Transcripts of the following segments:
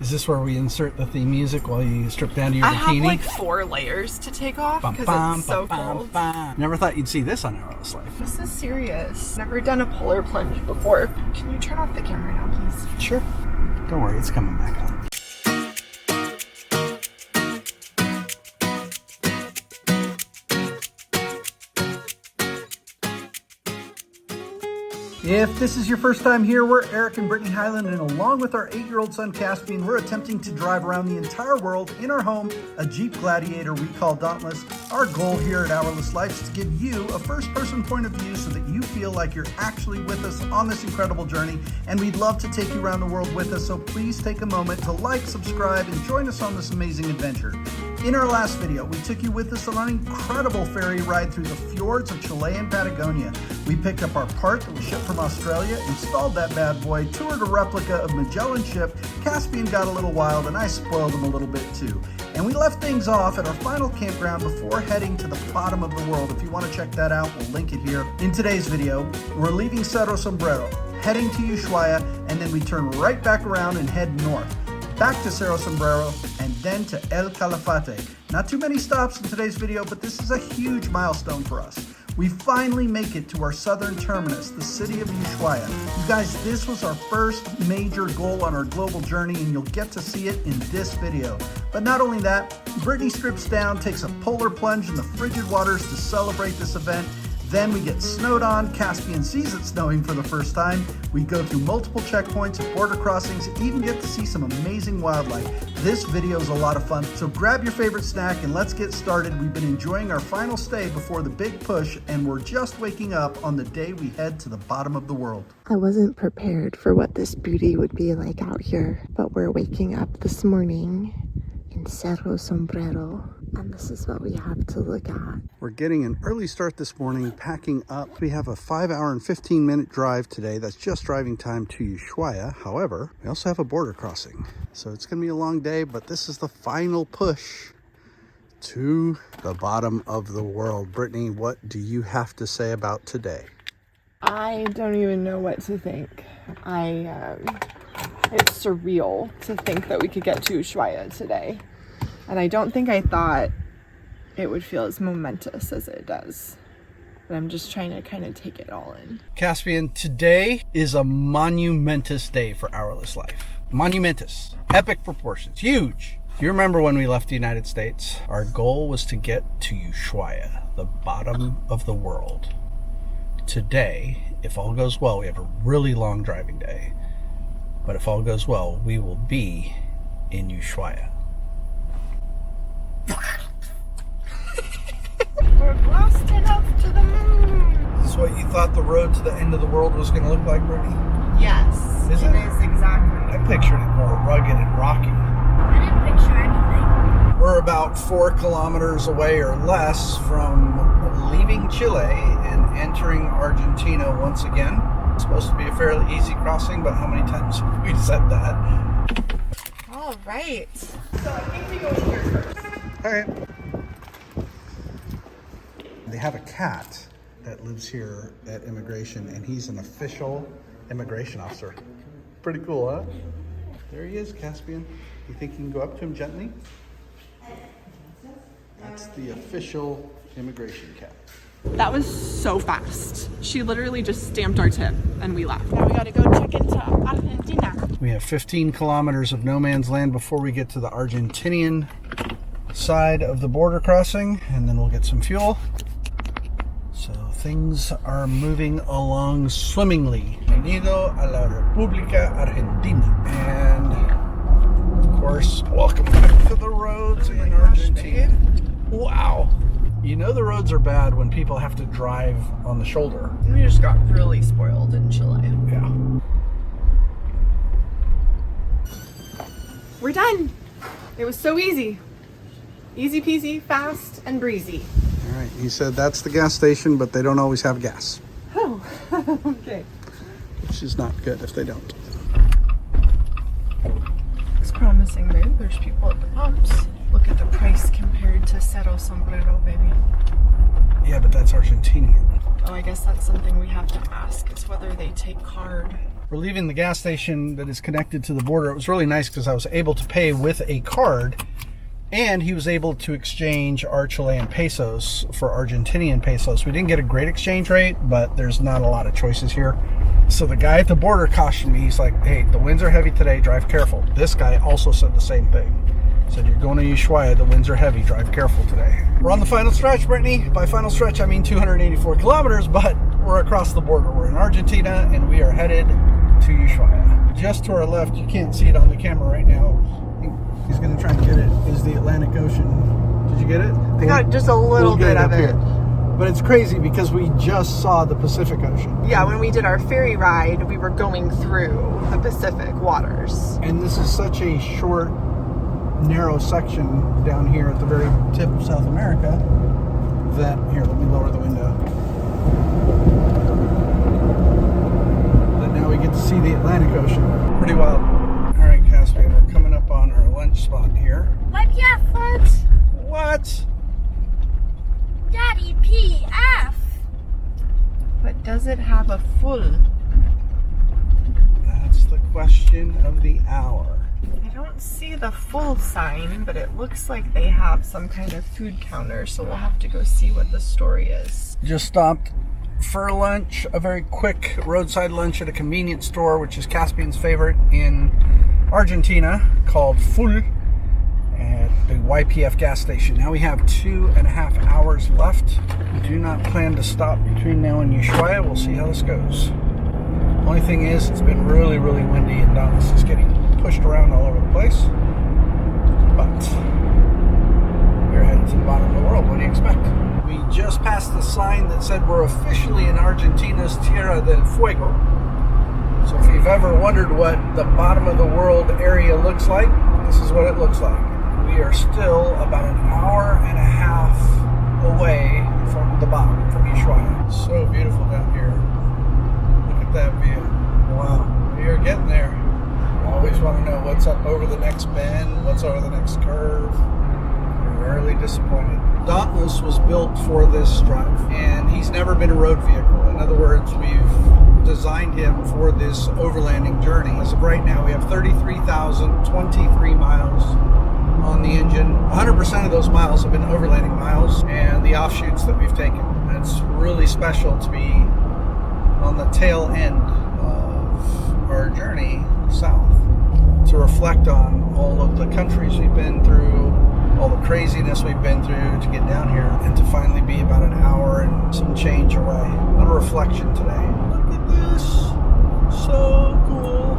Is this where we insert the theme music while you strip down to your bikini? I have like 4 layers to take off because it's so cold. Never thought you'd see this on Hourless Life. This is serious. Never done a polar plunge before. Can you turn off the camera now, please? Sure. Don't worry, it's coming back on. If this is your first time here, we're Eric and Brittany Highland, and along with our 8-year-old son Caspian, we're attempting to drive around the entire world in our home, a Jeep Gladiator we call Dauntless. Our goal here at Hourless Life is to give you a first-person point of view so that you feel like you're actually with us on this incredible journey, and we'd love to take you around the world with us, so please take a moment to like, subscribe, and join us on this amazing adventure. In our last video, we took you with us on an incredible ferry ride through the fjords of Chile and Patagonia. We picked up our part that was shipped from Australia, installed that bad boy, toured a replica of Magellan's ship. Caspian got a little wild and I spoiled him a little bit too. And we left things off at our final campground before heading to the bottom of the world. If you want to check that out, we'll link it here. In today's video, we're leaving Cerro Sombrero, heading to Ushuaia, and then we turn right back around and head north. Back to Cerro Sombrero, and then to El Calafate. Not too many stops in today's video, but this is a huge milestone for us. We finally make it to our southern terminus, the city of Ushuaia. You guys, this was our first major goal on our global journey, and you'll get to see it in this video. But not only that, Brittany strips down, takes a polar plunge in the frigid waters to celebrate this event. Then we get snowed on. Caspian sees it snowing for the first time. We go through multiple checkpoints and border crossings, even get to see some amazing wildlife. This video is a lot of fun, so grab your favorite snack and let's get started. We've been enjoying our final stay before the big push, and we're just waking up on the day we head to the bottom of the world. I wasn't prepared for what this beauty would be like out here, but we're waking up this morning in Cerro Sombrero, and this is what we have to look at. We're getting an early start this morning, packing up. We have a 5-hour and 15-minute drive today. That's just driving time to Ushuaia. However, we also have a border crossing. So it's gonna be a long day, but this is the final push to the bottom of the world. Brittany, what do you have to say about today? I don't even know what to think. It's surreal to think that we could get to Ushuaia today. And I don't think I thought it would feel as momentous as it does. But I'm just trying to kind of take it all in. Caspian, today is a monumentous day for Hourless Life. Monumentous. Epic proportions. Huge. You remember when we left the United States? Our goal was to get to Ushuaia, the bottom of the world. Today, if all goes well, we have a really long driving day. But if all goes well, we will be in Ushuaia. We're blasting up to the moon. Is this what you thought the road to the end of the world was going to look like, Brittany? Yes, Is it? it is exactly. I pictured it more rugged and rocky. I didn't picture anything. We're about 4 kilometers away or less from leaving Chile and entering Argentina once again. It's supposed to be a fairly easy crossing, but how many times have we said that? All right. So I think we go here first. All right. They have a cat that lives here at immigration, and he's an official immigration officer. Pretty cool, huh? There he is, Caspian. You think you can go up to him gently? That's the official immigration cat. That was so fast. She literally just stamped our tip and we left. Now we gotta go check into Argentina. We have 15 kilometers of no man's land before we get to the Argentinian side of the border crossing, and then we'll get some fuel. So things are moving along swimmingly. Bienvenido a la República Argentina. And of course, welcome back to the roads in Argentina. Wow. You know the roads are bad when people have to drive on the shoulder. We just got really spoiled in Chile. Yeah. We're done. It was so easy. Easy peasy, fast and breezy. All right, he said that's the gas station, but they don't always have gas. Oh, okay. Which is not good if they don't. It's promising, babe. There's people at the pumps. Look at the price compared to Cerro Sombrero, baby. Yeah, but that's Argentinian. Oh, I guess that's something we have to ask, is whether they take card. We're leaving the gas station that is connected to the border. It was really nice because I was able to pay with a card, and he was able to exchange our Chilean pesos for Argentinian pesos. We didn't get a great exchange rate, but there's not a lot of choices here. So the guy at the border cautioned me. He's like, hey, the winds are heavy today, drive careful. This guy also said the same thing. He said, you're going to Ushuaia, the winds are heavy, drive careful today. We're on the final stretch, Brittany. By final stretch, I mean 284 kilometers, but we're across the border. We're in Argentina, and we are headed to Ushuaia. Just to our left, you can't see it on the camera right now. He's going to try and get it, is the Atlantic Ocean. Did you get it? I got just a little bit of it. But it's crazy because we just saw the Pacific Ocean. Yeah, when we did our ferry ride, we were going through the Pacific waters. And this is such a short, narrow section down here at the very tip of South America that, here, let me lower the window. That now we get to see the Atlantic Ocean. Pretty wild. All right, Caspian, we're coming up on our lunch spot here. Wipe your foot. What? Daddy, PF. But does it have a full? That's the question of the hour. I don't see the full sign, but it looks like they have some kind of food counter, so we'll have to go see what the story is. Just stopped for lunch, a very quick roadside lunch at a convenience store, which is Caspian's favorite in Argentina, called Full, at the YPF gas station. Now we have 2.5 hours left. We do not plan to stop between now and Ushuaia. We'll see how this goes. Only thing is, it's been really, really windy, and Dauntless is getting pushed around all over the place. But we're headed to the bottom of the world. What do you expect? We just passed the sign that said we're officially in Argentina's Tierra del Fuego. So if you've ever wondered what the bottom of the world area looks like, this is what it looks like. We are still about an hour and a half away from the bottom, from Ushuaia. So beautiful down here. Look at that view. Wow, we are getting there. I always want to know what's up over the next bend, what's over the next curve. We're rarely disappointed. Dauntless was built for this drive, and he's never been a road vehicle. In other words, we've designed him for this overlanding journey. As of right now, we have 33,023 miles on the engine. 100% of those miles have been overlanding miles and the offshoots that we've taken. It's really special to be on the tail end of our journey south, to reflect on all of the countries we've been through, all the craziness we've been through to get down here, and to finally be about an hour and some change away. What a reflection today. Look at this. So cool.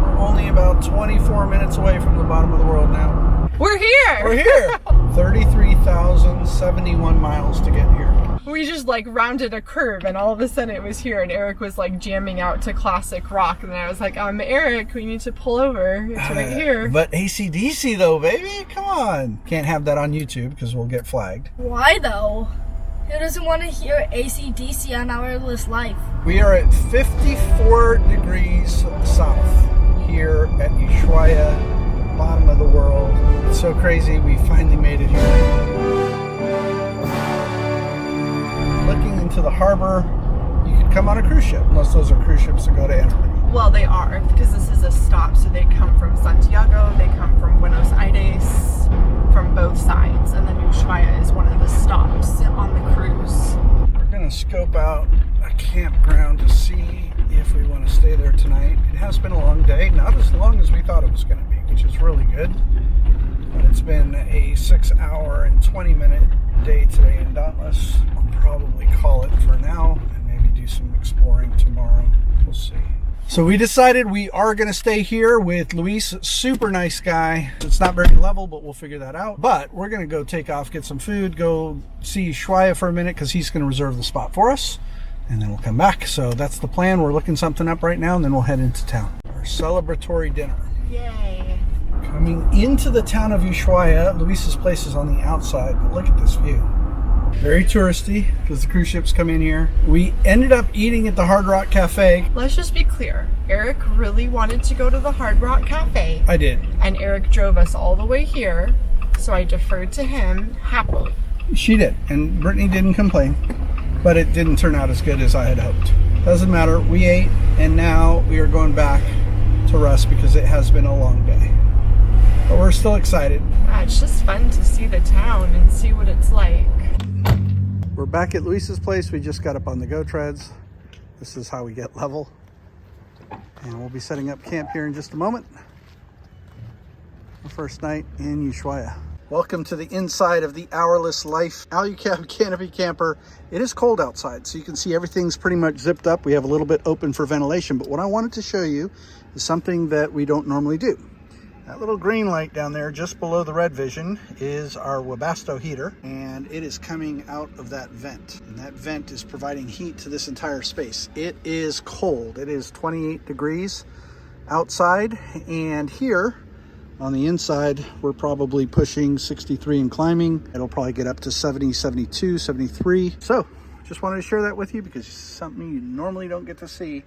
We're only about 24 minutes away from the bottom of the world now. We're here! We're here! 33,071 miles to get here. We just like rounded a curve and all of a sudden it was here, and Eric was like jamming out to classic rock, and then I was like, Eric, we need to pull over. It's right here. But AC/DC though, baby, come on. Can't have that on YouTube because we'll get flagged. Why though? Who doesn't want to hear AC/DC on Hourless Life? We are at 54 degrees south here at Ushuaia, bottom of the world. It's so crazy, we finally made it here. Looking into the harbor, you could come on a cruise ship, unless those are cruise ships that go to Antarctica. Well, they are, because this is a stop, so they come from Santiago, they come from Buenos Aires, from both sides, and then Ushuaia is one of the stops on the cruise. We're going to scope out a campground to see if we want to stay there tonight. It has been a long day, not as long as we thought it was going to be, which is really good. But it's been a 6-hour and 20-minute day today in Dauntless. I'll probably call it for now and maybe do some exploring tomorrow. We'll see. So we decided we are going to stay here with Luis, super nice guy. It's not very level, but we'll figure that out. But we're going to go take off, get some food, go see Ushuaia for a minute because he's going to reserve the spot for us, and then we'll come back. So that's the plan. We're looking something up right now, and then we'll head into town. Our celebratory dinner. Yay. Coming into the town of Ushuaia, Luis's place is on the outside, but look at this view. Very touristy because the cruise ships come in here. We ended up eating at the Hard Rock Cafe. Let's just be clear. Eric really wanted to go to the Hard Rock Cafe. I did. And Eric drove us all the way here, so I deferred to him happily. She did, and Brittany didn't complain, but it didn't turn out as good as I had hoped. Doesn't matter. We ate, and now we are going back to rest because it has been a long day. But we're still excited. Yeah, it's just fun to see the town and see what it's like. We're back at Luis's place. We just got up on the Go Treads. This is how we get level. And we'll be setting up camp here in just a moment. Our first night in Ushuaia. Welcome to the inside of the Hourless Life Alucab Canopy Camper. It is cold outside, so you can see everything's pretty much zipped up. We have a little bit open for ventilation, but what I wanted to show you is something that we don't normally do. That little green light down there just below the red vision is our Webasto heater, and it is coming out of that vent. And that vent is providing heat to this entire space. It is cold. It is 28 degrees outside, and here on the inside, we're probably pushing 63 and climbing. It'll probably get up to 70, 72, 73. So just wanted to share that with you because it's something you normally don't get to see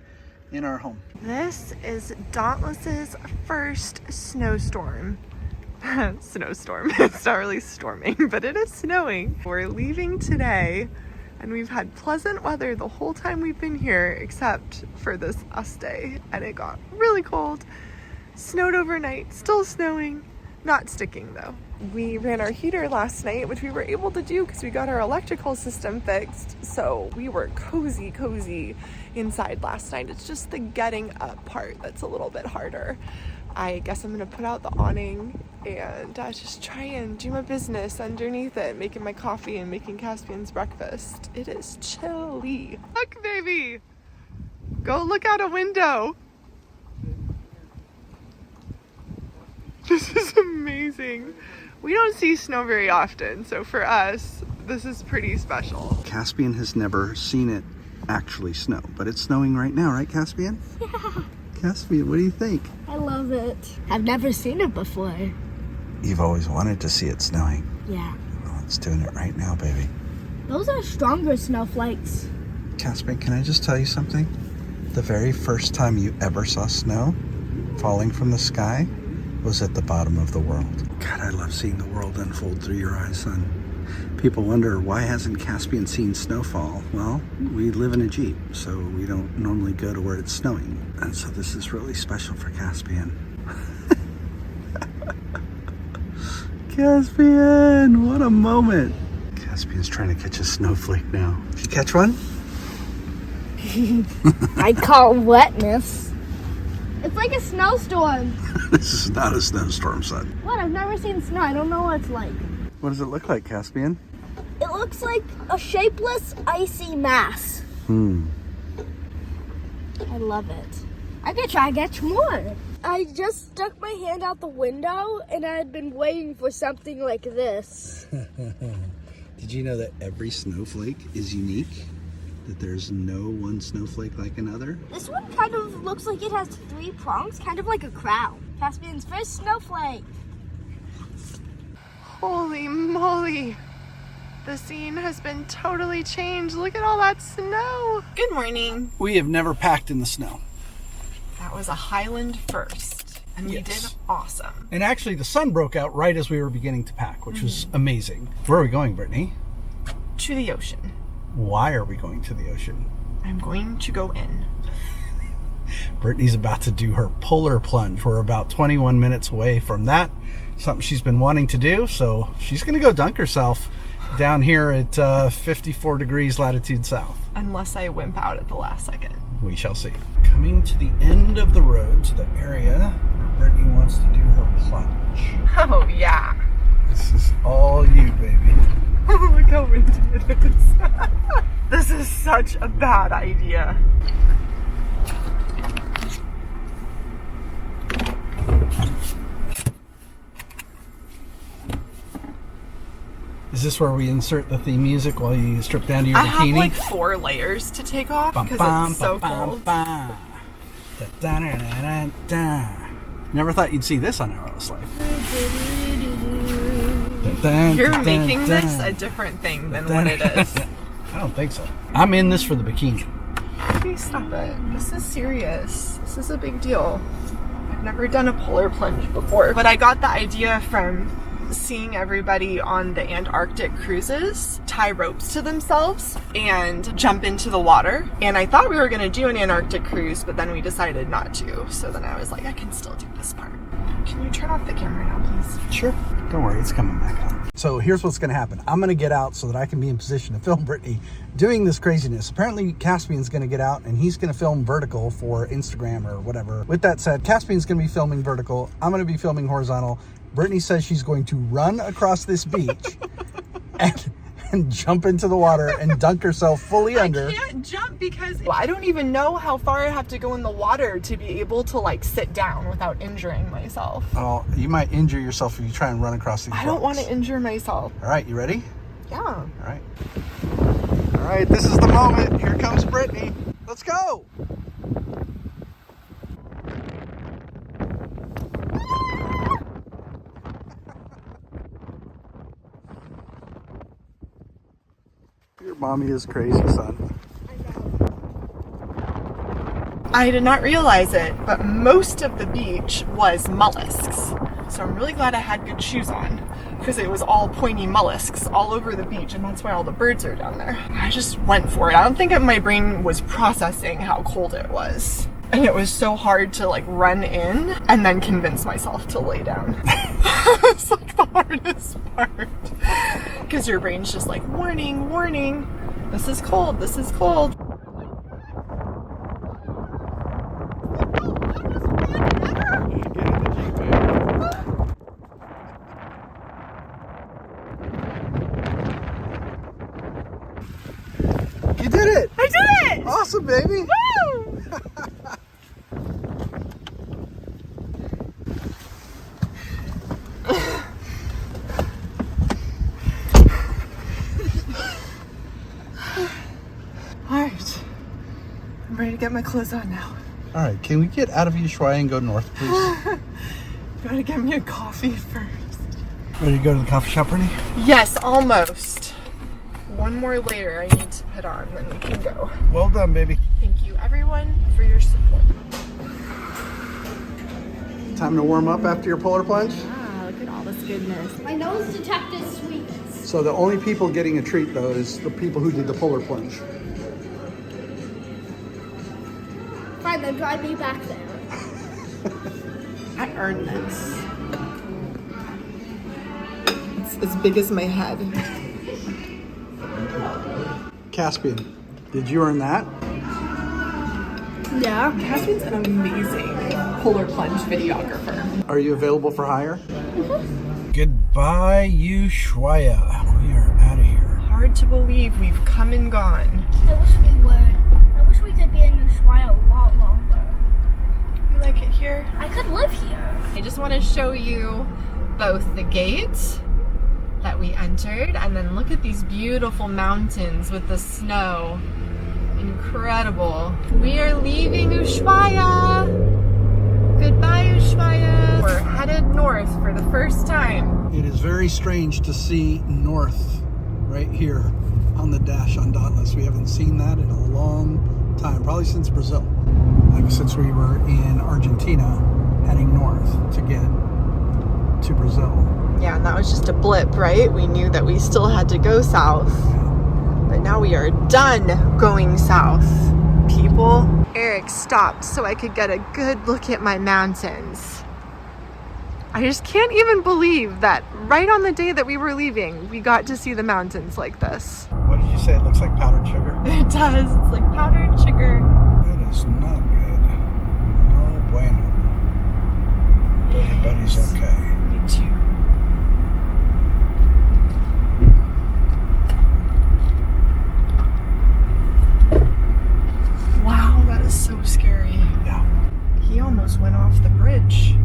in our home. This is Dauntless's first snowstorm. Snowstorm. It's not really storming, but it is snowing. We're leaving today, and we've had pleasant weather the whole time we've been here, except for this us day, and it got really cold. Snowed overnight, still snowing, not sticking though. We ran our heater last night, which we were able to do because we got our electrical system fixed. So we were cozy inside last night. It's just the getting up part that's a little bit harder. I guess I'm gonna put out the awning and just try and do my business underneath it, making my coffee and making Caspian's breakfast. It is chilly. Look, baby, go look out a window. This is amazing. We don't see snow very often, so for us, this is pretty special. Caspian has never seen it actually snow, but it's snowing right now, right, Caspian? Yeah. Caspian, what do you think? I love it. I've never seen it before. You've always wanted to see it snowing. Yeah. Well, it's doing it right now, baby. Those are stronger snowflakes. Caspian, can I just tell you something? The very first time you ever saw snow falling from the sky was at the bottom of the world. God, I love seeing the world unfold through your eyes, son. People wonder, why hasn't Caspian seen snowfall? Well, we live in a Jeep, so we don't normally go to where it's snowing. And so this is really special for Caspian. Caspian, what a moment. Caspian's trying to catch a snowflake now. Did you catch one? I call wetness. It's like a snowstorm. This is not a snowstorm, son. What? I've never seen snow. I don't know what it's like. What does it look like, Caspian? It looks like a shapeless, icy mass. I love it. I could try to catch more. I just stuck my hand out the window, and I had been waiting for something like this. Did you know that every snowflake is unique? That there's no one snowflake like another? This one kind of looks like it has 3 prongs, kind of like a crown. Caspian's first snowflake. Holy moly. The scene has been totally changed. Look at all that snow. Good morning. We have never packed in the snow. That was a Highland first, and we did awesome. And actually the sun broke out right as we were beginning to pack, which was amazing. Where are we going, Brittany? To the ocean. Why are we going to the ocean? I'm going to go in. Brittany's about to do her polar plunge. We're about 21 minutes away from that. Something she's been wanting to do, so she's going to go dunk herself down here at 54 degrees latitude south. Unless I wimp out at the last second. We shall see. Coming to the end of the road to the area where Brittany wants to do her plunge. Oh, yeah. This is all you, baby. Look how windy it is. This is such a bad idea. Is this where we insert the theme music while you strip down to your bikini? I have like 4 layers to take off because it's so cold. Never thought you'd see this on Hourless Life. You're making this a different thing than what it is. I don't think so. I'm in this for the bikini. Please stop it. This is serious. This is a big deal. I've never done a polar plunge before, but I got the idea from seeing everybody on the Antarctic cruises tie ropes to themselves and jump into the water. And I thought we were going to do an Antarctic cruise, but then we decided not to. So then I was like, I can still do this part. Can you turn off the camera now, please? Sure. Don't worry, it's coming back on. So here's what's going to happen. I'm going to get out so that I can be in position to film Brittany doing this craziness. Apparently, Caspian's going to get out and he's going to film vertical for Instagram or whatever. With that said, Caspian's going to be filming vertical. I'm going to be filming horizontal. Brittany says she's going to run across this beach and jump into the water and dunk herself fully under. I can't jump because I don't even know how far I have to go in the water to be able to like sit down without injuring myself. Oh, you might injure yourself if you try and run across these I don't want rocks. to injure myself. All right, you ready? Yeah. All right. All right, this is the moment. Here comes Brittany. Let's go. Your mommy is crazy, son. I did not realize it, but most of the beach was mollusks. So I'm really glad I had good shoes on because it was all pointy mollusks all over the beach, and that's why all the birds are down there. I just went for it. I don't think my brain was processing how cold it was. And it was so hard to like run in and then convince myself to lay down. It's like the hardest part. Because your brain's just like, warning, warning. This is cold, this is cold. You did it! I did it! Awesome, baby! Woo! Alright. I'm ready to get my clothes on now. All right, can we get out of Ushuaia and go north, please? You gotta get me a coffee first. Ready to go to the coffee shop, Brittany? Yes, almost. One more layer I need to put on, then we can go. Well done, baby. Thank you, everyone, for your support. Time to warm up after your polar plunge? Ah, look at all this goodness. My nose detected sweetness. So the only people getting a treat, though, is the people who did the polar plunge. Fine, then drive me back there. I earned this. It's as big as my head. Caspian, did you earn that? Yeah. Caspian's an amazing polar plunge videographer. Are you available for hire? Goodbye, Ushuaia. We are out of here. Hard to believe we've come and gone. I wish we would. I wish we could be in Ushuaia a lot longer. You like it here? I could live here. I just want to show you both the gate that we entered, and then look at these beautiful mountains with the snow. Incredible. We are leaving Ushuaia. Goodbye, Ushuaia. We're headed north for the first time. It is very strange to see north right here on the dash on Dauntless. We haven't seen that in a long time, probably since Brazil. Like since we were in Argentina, heading north to get to Brazil. Yeah, and that was just a blip, right? We knew that we still had to go south. But now we are done going south, people. Eric stopped so I could get a good look at my mountains. I just can't even believe that right on the day that we were leaving, we got to see the mountains like this. What did you say? It looks like powdered sugar? It does. It's like powdered sugar. That is not good. No bueno. Everybody's okay. Me too. Wow, that is so scary. Yeah. He almost went off the bridge.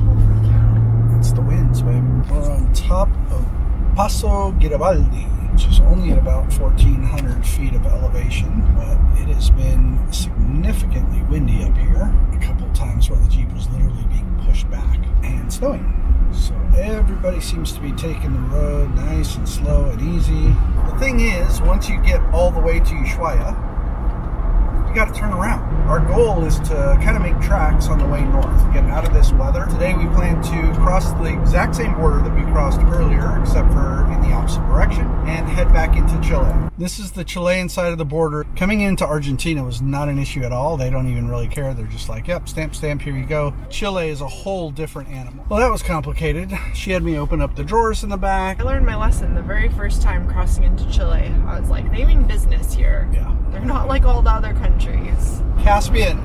Holy cow. It's the winds, baby. We're on top of Paso Garibaldi, which is only at about 1,400 feet of elevation, but it has been significantly windy up here. A couple times where the Jeep was literally being pushed back and snowing. So everybody seems to be taking the road nice and slow and easy. The thing is, once you get all the way to Ushuaia, you got to turn around. Our goal is to kind of make tracks on the way north, get out of this weather. Today we plan to cross the exact same border that we crossed earlier, except for in the opposite direction, and head back into Chile. This is the Chilean side of the border. Coming into Argentina was not an issue at all. They don't even really care. They're just like, yep, stamp, stamp, here you go. Chile is a whole different animal. Well, that was complicated. She had me open up the drawers in the back. I learned my lesson the very first time crossing into Chile. I was like, they mean business here. Yeah. They're not like all the other countries. Caspian,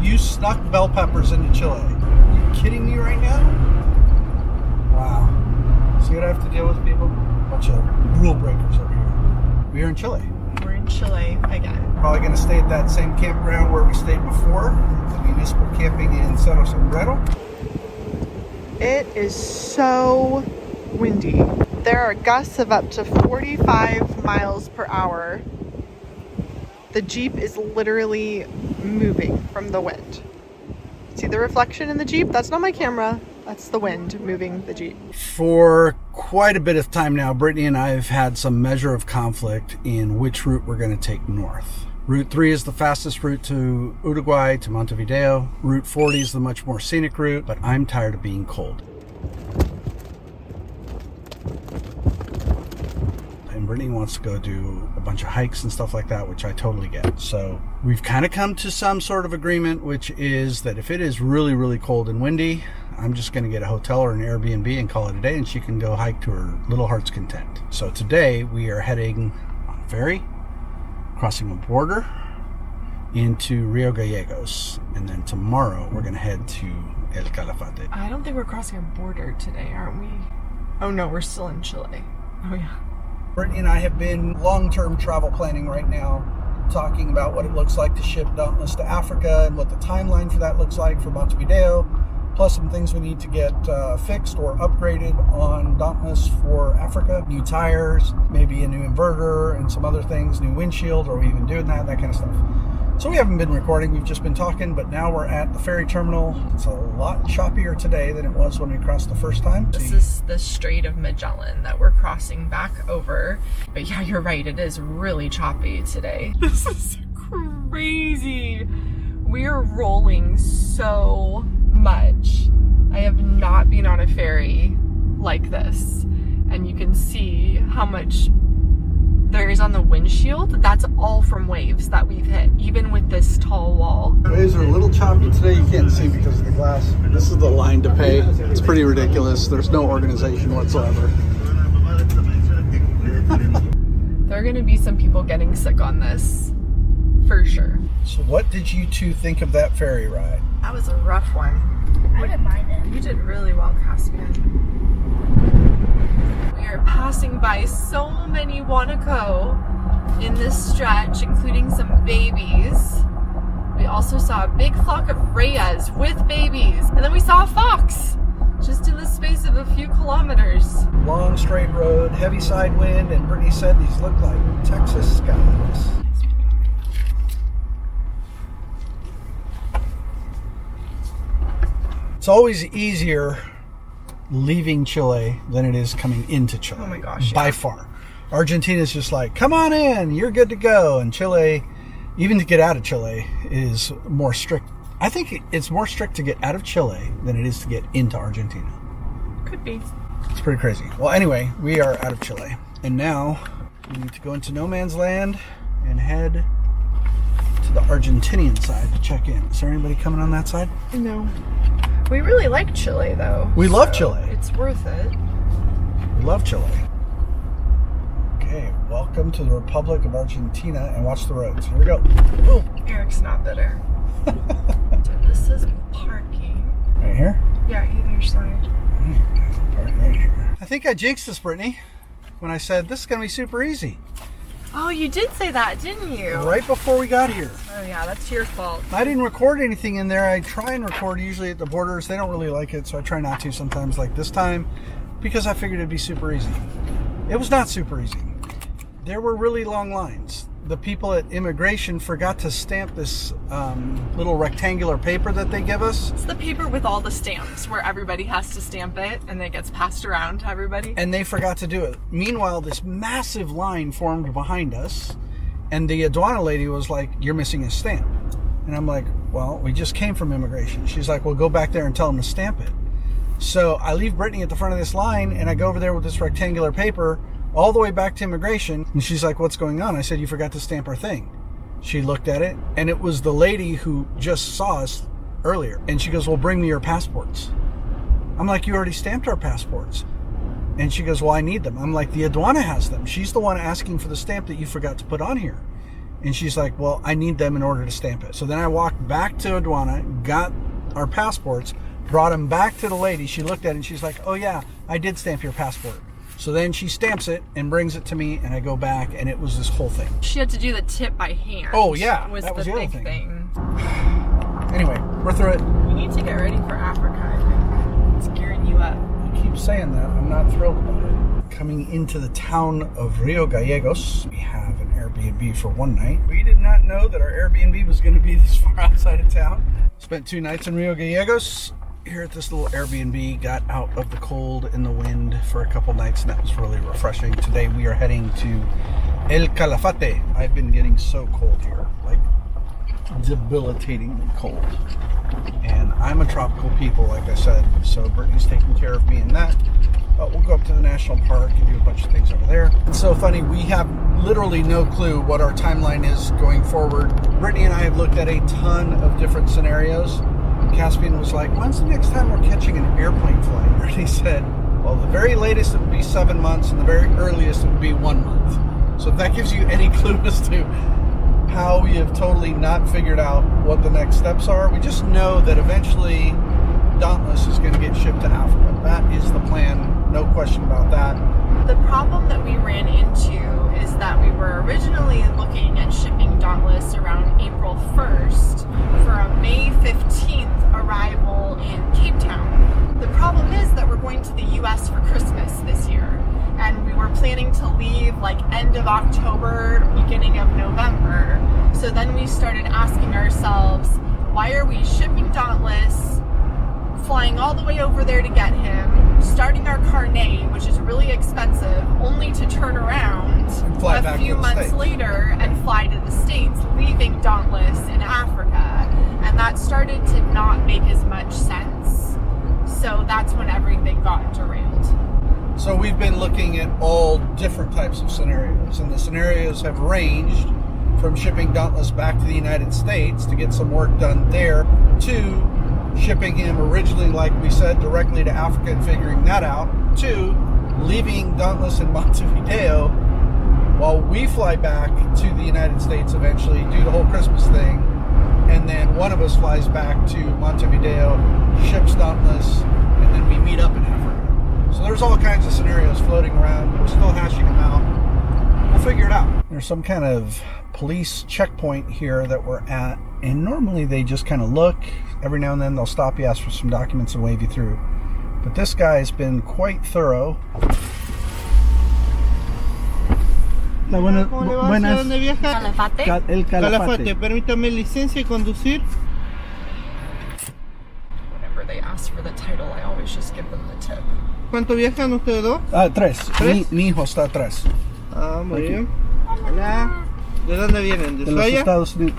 you snuck bell peppers into Chile. Are you kidding me right now? Wow. See what I have to deal with, people? Bunch of rule breakers over here. We're in Chile. We're in Chile again. Probably going to stay at that same campground where we stayed before, the municipal camping in Cerro Sombrero. It is so windy. There are gusts of up to 45 miles per hour. The Jeep is literally moving from the wind. See the reflection in the Jeep? That's not my camera. That's the wind moving the Jeep. For quite a bit of time now, Brittany and I have had some measure of conflict in which route we're going to take north. Route 3 is the fastest route to Uruguay, to Montevideo. Route 40 is the much more scenic route, but I'm tired of being cold. And Brittany wants to go do a bunch of hikes and stuff like that, which I totally get. So we've kind of come to some sort of agreement, which is that if it is really, really cold and windy, I'm just going to get a hotel or an Airbnb and call it a day, and she can go hike to her little heart's content. So today we are heading on a ferry, crossing a border into Rio Gallegos, and then tomorrow we're going to head to El Calafate. I don't think we're crossing a border today, aren't we? Oh no, we're still in Chile. Oh yeah. Brittany and I have been long-term travel planning right now, talking about what it looks like to ship Dauntless to Africa and what the timeline for that looks like for Montevideo, plus some things we need to get fixed or upgraded on Dauntless for Africa. New tires, maybe a new inverter, and some other things, new windshield, are we even doing that kind of stuff. So we haven't been recording, we've just been talking, but now we're at the ferry terminal. It's a lot choppier today than it was when we crossed the first time. This is the Strait of Magellan that we're crossing back over. But yeah, you're right, it is really choppy today. This is crazy. We are rolling so much. I have not been on a ferry like this. And you can see how much there is on the windshield. That's all from waves that we've hit, even with this tall wall. Waves are a little choppy today. You can't see because of the glass. This is the line to pay. It's pretty ridiculous. There's no organization whatsoever. There are going to be some people getting sick on this, for sure. So what did you two think of that ferry ride? That was a rough one. I didn't mind it. You did really well, Caspian. We are passing by so many guanaco in this stretch, including some babies. We also saw a big flock of rheas with babies. And then we saw a fox, just in the space of a few kilometers. Long straight road, heavy side wind, and Brittany said these look like Texas skies. It's always easier leaving Chile than it is coming into Chile. Oh my gosh, by yeah. far. Argentina's just like, come on in, you're good to go. And Chile, even to get out of Chile, is more strict. I think it's more strict to get out of Chile than it is to get into Argentina. Could be. It's pretty crazy. Well, anyway, we are out of Chile. And now we need to go into no man's land and head to the Argentinian side to check in. Is there anybody coming on that side? No. We really like Chile, though. We love Chile. It's worth it. We love Chile. Okay, welcome to the Republic of Argentina, and watch the roads. Here we go. Ooh. Eric's not bitter. So this is parking. Right here? Yeah, either side. Park right here. I think I jinxed this, Brittany, when I said this is going to be super easy. Oh, you did say that, didn't you? Right before we got here. Oh yeah, that's your fault. I didn't record anything in there. I try and record usually at the borders. They don't really like it, so I try not to sometimes, like this time, because I figured it'd be super easy. It was not super easy. There were really long lines. The people at immigration forgot to stamp this little rectangular paper that they give us. It's the paper with all the stamps where everybody has to stamp it and it gets passed around to everybody. And they forgot to do it. Meanwhile, this massive line formed behind us, and the aduana lady was like, "You're missing a stamp." And I'm like, well, we just came from immigration. She's like, well, go back there and tell them to stamp it. So I leave Brittany at the front of this line, and I go over there with this rectangular paper all the way back to immigration. And she's like, what's going on? I said, you forgot to stamp our thing. She looked at it, and it was the lady who just saw us earlier. And she goes, well, bring me your passports. I'm like, you already stamped our passports. And she goes, well, I need them. I'm like, the aduana has them. She's the one asking for the stamp that you forgot to put on here. And she's like, well, I need them in order to stamp it. So then I walked back to aduana, got our passports, brought them back to the lady. She looked at it and she's like, oh yeah, I did stamp your passport. So then she stamps it and brings it to me, and I go back, and it was this whole thing. She had to do the tip by hand. Oh yeah, was that was the the big other thing. Anyway, we're through it. We need to get ready for Africa, I think. It's gearing you up. I keep saying that. I'm not thrilled about it. Coming into the town of Rio Gallegos, we have an Airbnb for one night. We did not know that our Airbnb was going to be this far outside of town. Spent 2 nights in Rio Gallegos. Here at this little Airbnb, got out of the cold and the wind for a couple nights, and that was really refreshing. Today we are heading to El Calafate. I've been getting so cold here, like debilitatingly cold. And I'm a tropical people, like I said, so Brittany's taking care of me in that. But we'll go up to the national park and do a bunch of things over there. It's so funny, we have literally no clue what our timeline is going forward. Brittany and I have looked at a ton of different scenarios. Caspian was like, when's the next time we're catching an airplane flight? And he said, well, the very latest it would be 7 months, and the very earliest it would be 1 month. So if that gives you any clue as to how we have totally not figured out what the next steps are, we just know that eventually Dauntless is going to get shipped to Africa. That is the plan, no question about that. The problem that we ran into is that we were originally looking at shipping Dauntless around April 1st for a May 15th arrival in Cape Town. The problem is that we're going to the US for Christmas this year, and we were planning to leave like end of October, beginning of November. So then we started asking ourselves, why are we shipping Dauntless, flying all the way over there to get him, starting our carnet, which is really expensive, only to turn around a few months later and fly to the States, leaving Dauntless in Africa. And that started to not make as much sense. So that's when everything got derailed. So we've been looking at all different types of scenarios, and the scenarios have ranged from shipping Dauntless back to the United States to get some work done there, to shipping him originally, like we said, directly to Africa and figuring that out, to leaving Dauntless in Montevideo while we fly back to the United States eventually, do the whole Christmas thing, and then one of us flies back to Montevideo, ships Dauntless, and then we meet up in Africa. So there's all kinds of scenarios floating around. We're still hashing them out. We'll figure it out. There's some kind of police checkpoint here that we're at, and normally they just kind of look. Every now and then they'll stop you, ask for some documents, and wave you through. But this guy has been quite thorough. Buenas. ¿Dónde viaja? El Calafate. Permítame licencia de conducir. Whenever they ask for the title, I always just give them the tip. ¿Cuánto viajan ustedes dos? Tres. ¿Tres? Mi hijo está atrás. Ah, muy bien. Hola. ¿De dónde vienen? ¿De De los Ushuaia? Estados Unidos.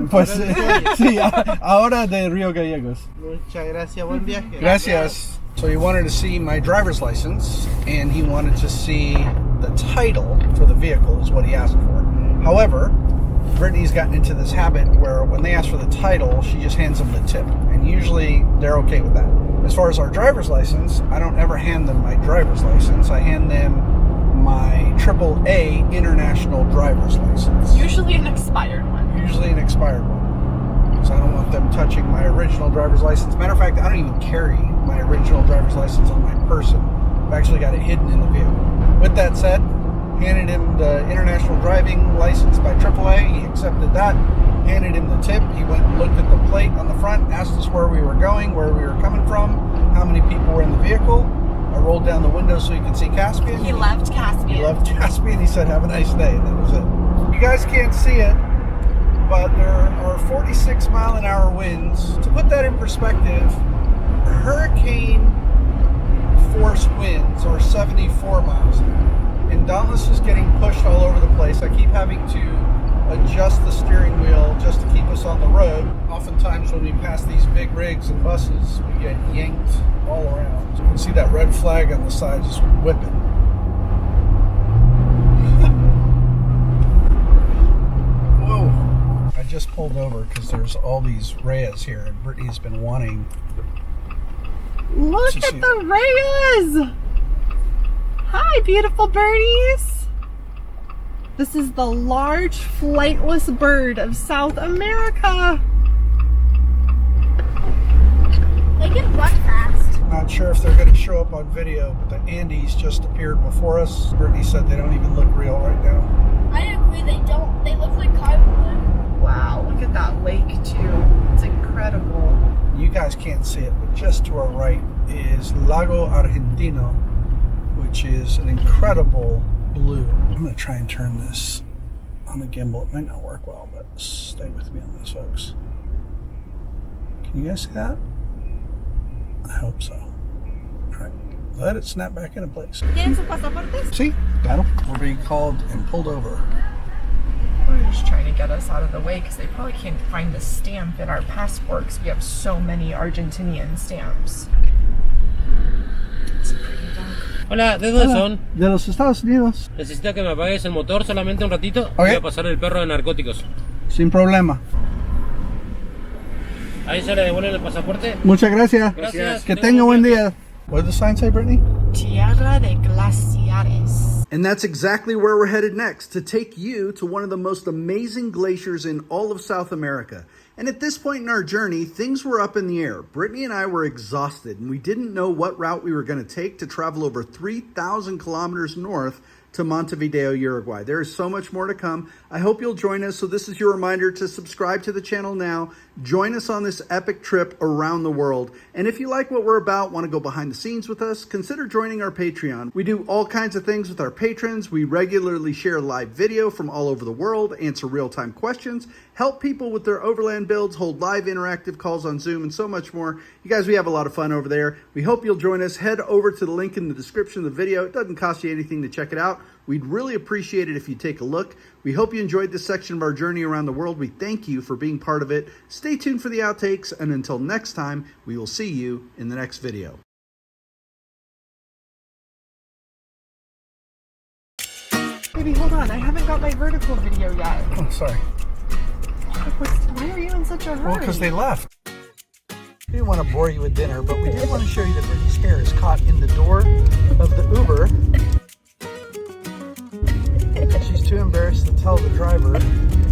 Pues ahora de Ushuaia. sí, ahora de Rio Gallegos. Muchas gracias, buen viaje. Gracias. So he wanted to see my driver's license, and he wanted to see the title for the vehicle is what he asked for. However, Brittany's gotten into this habit where when they ask for the title, she just hands them the tip, and usually they're okay with that. As far as our driver's license, I don't ever hand them my driver's license. I hand them my AAA international driver's license. Usually an expired one. Usually an expired one. So I don't want them touching my original driver's license. Matter of fact, I don't even carry my original driver's license on my person. I've actually got it hidden in the vehicle. With that said, handed him the international driving license by AAA. He accepted that. Handed him the tip. He went and looked at the plate on the front, asked us where we were going, where we were coming from, how many people were in the vehicle. I rolled down the window so you could see Caspian. He loved Caspian. He loved Caspian. He said, have a nice day. And that was it. You guys can't see it, but there are 46-mile-an-hour winds. To put that in perspective, hurricane force winds are 74 miles an hour. And Dauntless is getting pushed all over the place. I keep having to adjust the steering wheel just to keep us on the road. Oftentimes when we pass these big rigs and buses, we get yanked all around. So you can see that red flag on the side just whipping. Whoa! I just pulled over because there's all these rheas here, and Brittany's been wanting. Look at the rheas! Hi, beautiful birdies! This is the large flightless bird of South America. They can run fast. Not sure if they're going to show up on video, but the Andes just appeared before us. Brittany said they don't even look real right now. I agree, they don't. They look like cardboard. Wow, look at that lake too. It's incredible. You guys can't see it, but just to our right is Lago Argentino, which is an incredible blue. I'm going to try and turn this on the gimbal. It might not work well, but stay with me on this, folks. Can you guys see that? I hope so. All right, let it snap back into place. ¿Tienen sus pasaportes? See? Got them. We're being called and pulled over. We're just trying to get us out of the way because they probably can't find the stamp in our passports. We have so many Argentinian stamps. It's a pretty dog. Hola, ¿de dónde son? De los Estados Unidos. Necesito que me apagues el motor solamente un ratito. Ok. Voy a pasar el perro de narcóticos. Sin problema. Ahí se le devuelven el pasaporte. Muchas gracias. Gracias. Que tenga buen día. What did the sign say, Brittany? Tierra de Glaciares. And that's exactly where we're headed next, to take you to one of the most amazing glaciers in all of South America. And at this point in our journey, things were up in the air. Brittany and I were exhausted, and we didn't know what route we were going to take to travel over 3,000 kilometers north to Montevideo, Uruguay. There is so much more to come. I hope you'll join us. So this is your reminder to subscribe to the channel now. Join us on this epic trip around the world. And if you like what we're about, want to go behind the scenes with us, consider joining our Patreon. We do all kinds of things with our patrons. We regularly share live video from all over the world, answer real-time questions, help people with their overland builds, hold live interactive calls on Zoom, and so much more. You guys, we have a lot of fun over there. We hope you'll join us. Head over to the link in the description of the video. It doesn't cost you anything to check it out. We'd really appreciate it if you take a look. We hope you enjoyed this section of our journey around the world. We thank you for being part of it. Stay tuned for the outtakes, and until next time, we will see you in the next video. Baby, hold on. I haven't got my vertical video yet. Oh, sorry. Why are you in such a hurry? Well, because they left. We didn't want to bore you with dinner, but we did want to show you that Brittany's hair is caught in the door of the Uber. She's too embarrassed to tell the driver.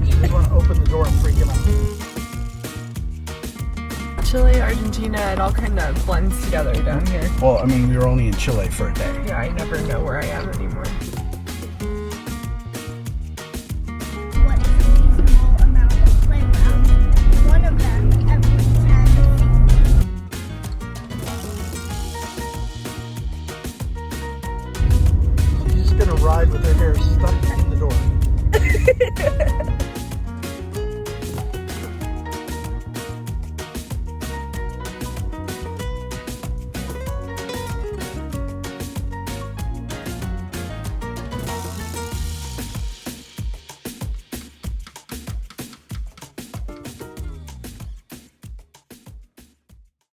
She just want to open the door and freak him out. Chile, Argentina, it all kind of blends together down here. Well, I mean, we were only in Chile for a day. Yeah, I never know where I am anymore. What is a reasonable amount of playground? One of them every 10 feet. She's just going to ride with her hair stuck in